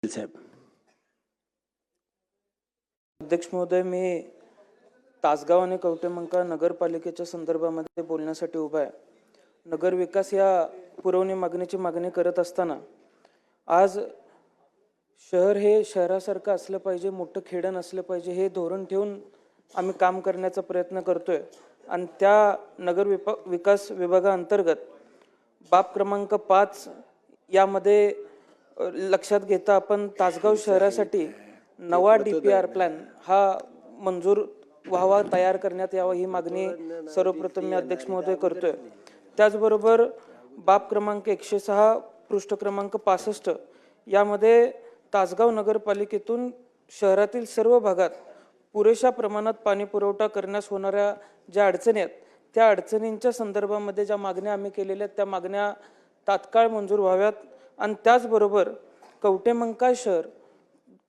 साहेब. अध्यक्ष महोदय, मी तासगाव आणि कवटेमंका नगरपालिकेच्या संदर्भामध्ये बोलण्यासाठी उभा आहे. नगर विकास या पुरवणी मागणीची मागणी करत असताना आज शहर हे शहरासारखं असलं पाहिजे, मोठं खेडं नसलं पाहिजे, हे धोरण ठेवून आम्ही काम करण्याचा प्रयत्न करतोय. आणि त्या नगर विकास विभागाअंतर्गत बाब क्रमांक 5 यामध्ये लक्षात घेता आपण तासगाव शहरासाठी नवा DPR प्लॅन हा मंजूर व्हावा, तयार करण्यात यावा, ही मागणी सर्वप्रथम मी अध्यक्ष महोदय करतोय. त्याचबरोबर बाब क्रमांक 106 पृष्ठ क्रमांक 65 यामध्ये तासगाव नगरपालिकेतून शहरातील सर्व भागात पुरेशा प्रमाणात पाणी पुरवठा करण्यास होणाऱ्या ज्या अडचणी आहेत त्या अडचणींच्या संदर्भामध्ये ज्या मागण्या आम्ही केलेल्या आहेत त्या मागण्या तात्काळ मंजूर व्हाव्यात. आणि त्याचबरोबर कवटेमंका शहर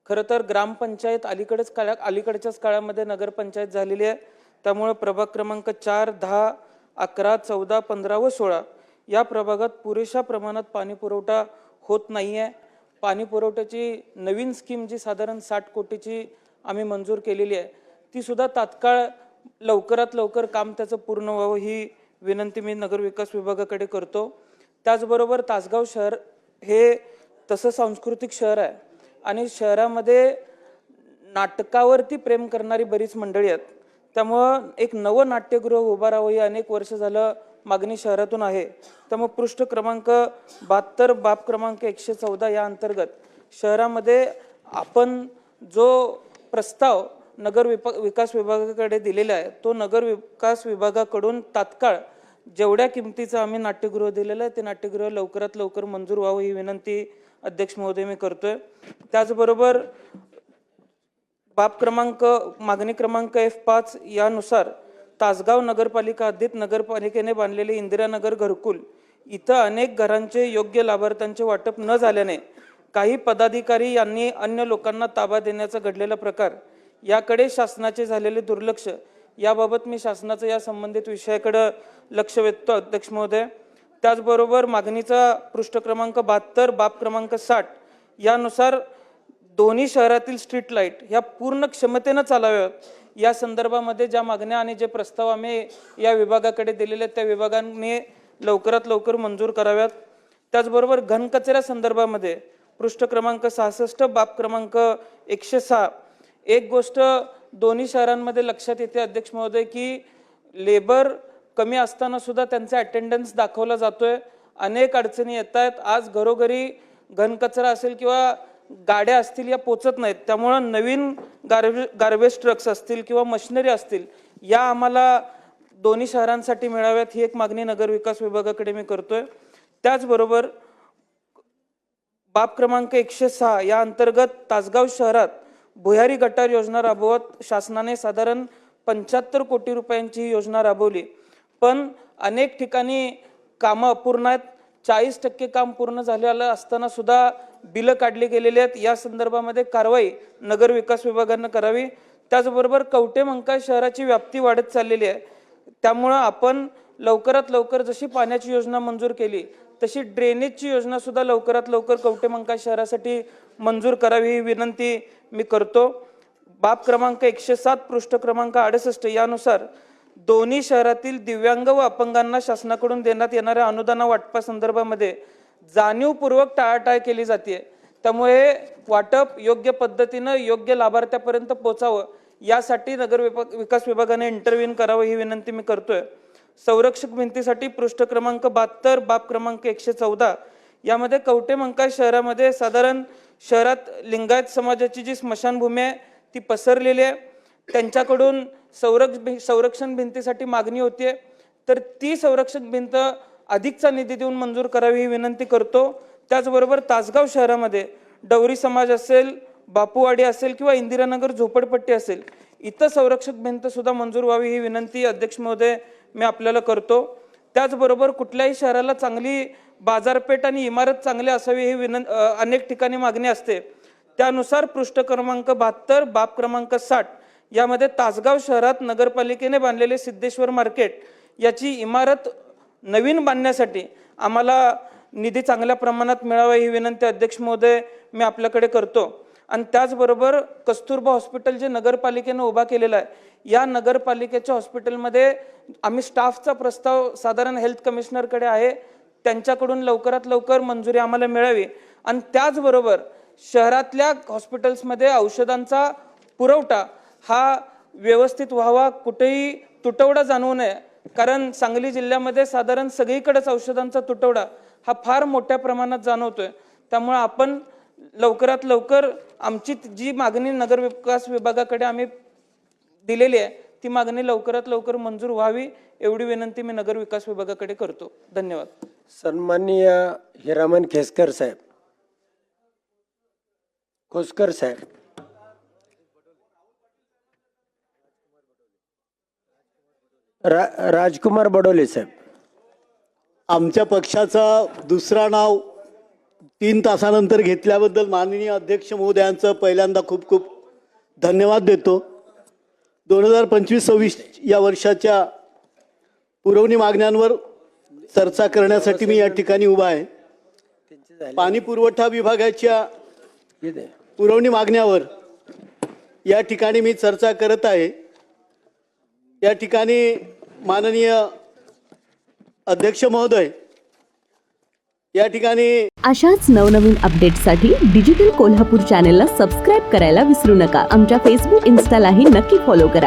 खरं तर ग्रामपंचायत अलीकडच्याच काळामध्ये नगरपंचायत झालेली आहे. त्यामुळे प्रभाग क्रमांक 4, 10, 11, 14, 15 व 16 या प्रभागात पुरेशा प्रमाणात पाणी पुरवठा होत नाही आहे. पाणी पुरवठ्याची नवीन स्कीम जी साधारण 60 कोटीची आम्ही मंजूर केलेली आहे ती सुद्धा तात्काळ लवकरात लवकर काम त्याचं पूर्ण व्हावं, ही विनंती मी नगरविकास विभागाकडे करतो. त्याचबरोबर तासगाव शहर हे तसं सांस्कृतिक शहर आहे आणि शहरामध्ये नाटकावरती प्रेम करणारी बरीच मंडळी आहेत. त्यामुळं एक नवं नाट्यगृह उभा राहावं ही अनेक वर्ष झालं मागणी शहरातून आहे. त्यामुळे पृष्ठ क्रमांक 72 बाब क्रमांक 114 या अंतर्गत शहरामध्ये आपण जो प्रस्ताव नगर विकास विभागाकडे दिलेला आहे तो नगर विकास विभागाकडून तात्काळ जेवढ्या किमतीचं आम्ही नाट्यगृह दिलेलं आहे ते नाट्यगृह लवकरात लवकर मंजूर व्हावं, ही विनंती अध्यक्ष महोदय मी करतोय. त्याचबरोबर मागणी क्रमांक F5 यानुसार तासगाव नगरपालिका हद्दीत नगरपालिकेने बांधलेले इंदिरानगर घरकुल इथं अनेक घरांचे योग्य लाभार्थ्यांचे वाटप न झाल्याने काही पदाधिकारी यांनी अन्य लोकांना ताबा देण्याचा घडलेला प्रकार, याकडे शासनाचे झालेले दुर्लक्ष, याबाबत मी शासनाचं या संबंधित विषयाकडे लक्ष वेधतो अध्यक्ष महोदय. त्याचबरोबर मागणीचा पृष्ठ क्रमांक 72 बाब क्रमांक 60 यानुसार दोन्ही शहरातील स्ट्रीट लाईट ह्या पूर्ण क्षमतेनं चालाव्यात, या संदर्भामध्ये ज्या मागण्या आणि जे प्रस्ताव आम्ही या विभागाकडे दिलेले आहेत त्या विभागाने लवकरात लवकर मंजूर कराव्यात. त्याचबरोबर घनकचऱ्या संदर्भामध्ये पृष्ठ क्रमांक 66 बाब क्रमांक 106 एक गोष्ट दोन्ही शहरांमध्ये लक्षात येते अध्यक्ष महोदय की लेबर कमी असताना सुद्धा त्यांचा अटेंडन्स दाखवला जातोय. अनेक अडचणी येत आहेत. आज घरोघरी घनकचरा असेल किंवा गाड्या असतील या पोचत नाहीत. त्यामुळं नवीन गार्बेज ट्रक्स असतील किंवा मशिनरी असतील या आम्हाला दोन्ही शहरांसाठी मिळाव्यात, ही एक मागणी नगर विकास विभागाकडे मी करतोय. त्याचबरोबर बाब क्रमांक 106 या अंतर्गत तासगाव शहरात भुयारी गटार योजना राबवत शासनाने साधारण 75 कोटी रुपयांची ही योजना राबवली. पण अनेक ठिकाणी कामं अपूर्ण आहेत. 40% काम पूर्ण झालेलं असताना सुद्धा बिलं काढली गेलेली आहेत. या संदर्भामध्ये कारवाई नगर विकास विभागानं करावी. त्याचबरोबर कवटेमंका शहराची व्याप्ती वाढत चाललेली आहे. त्यामुळं आपण लवकरात लवकर जशी पाण्याची योजना मंजूर केली तशी ड्रेनेजची योजना सुद्धा लवकरात लवकर कवटेमंका शहरासाठी मंजूर करावी, ही विनंती मी करतो. बाब क्रमांक 107 पृष्ठ क्रमांक 68 यानुसार दोन्ही शहरातील दिव्यांग व अपंगांना शासनाकडून देण्यात येणाऱ्या अनुदान वाटपासंदर्भामध्ये जाणीवपूर्वक टाळाटाळ केली जाते. त्यामुळे वाटप योग्य पद्धतीनं योग्य लाभार्थ्यापर्यंत पोहोचावं यासाठी नगर विकास विभागाने इंटरव्ह्यू करावं, ही विनंती मी करतोय. संरक्षक भिंतीसाठी पृष्ठ क्रमांक 72 बाब क्रमांक 114 यामध्ये कवटेमंका शहरामध्ये साधारण शहरात लिंगायत समाजाची जी स्मशानभूमी आहे ती पसरलेली आहे. त्यांच्याकडून संरक्षण भिंतीसाठी मागणी होतीये, तर ती संरक्षक भिंत अधिकचा निधी देऊन मंजूर करावी, ही विनंती करतो. त्याचबरोबर तासगाव शहरामध्ये डवरी समाज असेल, बापूवाडी असेल किंवा इंदिरानगर झोपडपट्टी असेल, इथं संरक्षक भिंत सुद्धा मंजूर व्हावी, ही विनंती अध्यक्ष महोदय मी आपल्याला करतो. त्याचबरोबर कुठल्याही शहराला चांगली बाजारपेठ आणि इमारत चांगली असावी, ही अनेक ठिकाणी मागणी असते. त्यानुसार पृष्ठ क्रमांक 72 बाब क्रमांक 60 यामध्ये तासगाव शहरात नगरपालिकेने बांधलेले सिद्धेश्वर मार्केट याची इमारत नवीन बांधण्यासाठी आम्हाला निधी चांगल्या प्रमाणात मिळावा, ही विनंती अध्यक्ष महोदय मी आपल्याकडे करतो. आणि त्याचबरोबर कस्तुरबा हॉस्पिटल जे नगरपालिकेनं उभा केलेलं आहे, या नगरपालिकेच्या हॉस्पिटलमध्ये आम्ही स्टाफचा प्रस्ताव साधारण हेल्थ कमिशनरकडे आहे, त्यांच्याकडून लवकरात लवकर मंजुरी आम्हाला मिळावी. आणि त्याचबरोबर शहरातल्या हॉस्पिटल्समध्ये औषधांचा पुरवठा हा व्यवस्थित व्हावा, कुठेही तुटवडा जाणवू नये. कारण सांगली जिल्ह्यामध्ये साधारण सगळीकडेच औषधांचा तुटवडा हा फार मोठ्या प्रमाणात जाणवतोय. त्यामुळे आपण लवकरात लवकर आमची जी मागणी नगर विकास विभागाकडे आम्ही दिलेली आहे ती मागणी लवकरात लवकर मंजूर व्हावी, एवढी विनंती मी नगर विकास विभागाकडे करतो. धन्यवाद. सन्माननीय हिरामन खेसकर साहेब, खोसकर साहेब. राजकुमार बडोले साहेब. आमच्या पक्षाचं दुसरा नाव 3 तासानंतर घेतल्याबद्दल माननीय अध्यक्ष महोदयांचं पहिल्यांदा खूप खूप धन्यवाद देतो. 2025-26 या वर्षाच्या पुरवणी मागण्यांवर चर्चा करण्यासाठी मी या ठिकाणी उभा आहे. पाणी पुरवठा विभागाच्या पुरवणी मागण्यावर या ठिकाणी मी चर्चा करत आहे. या ठिकाणी माननीय अध्यक्ष महोदय, या ठिकाणी अशाच नवनवीन अपडेट्ससाठी डिजिटल कोल्हापूर चॅनेलला सबस्क्राईब करायला विसरू नका. आमच्या फेसबुक, इन्स्टालाही नक्की फॉलो करा.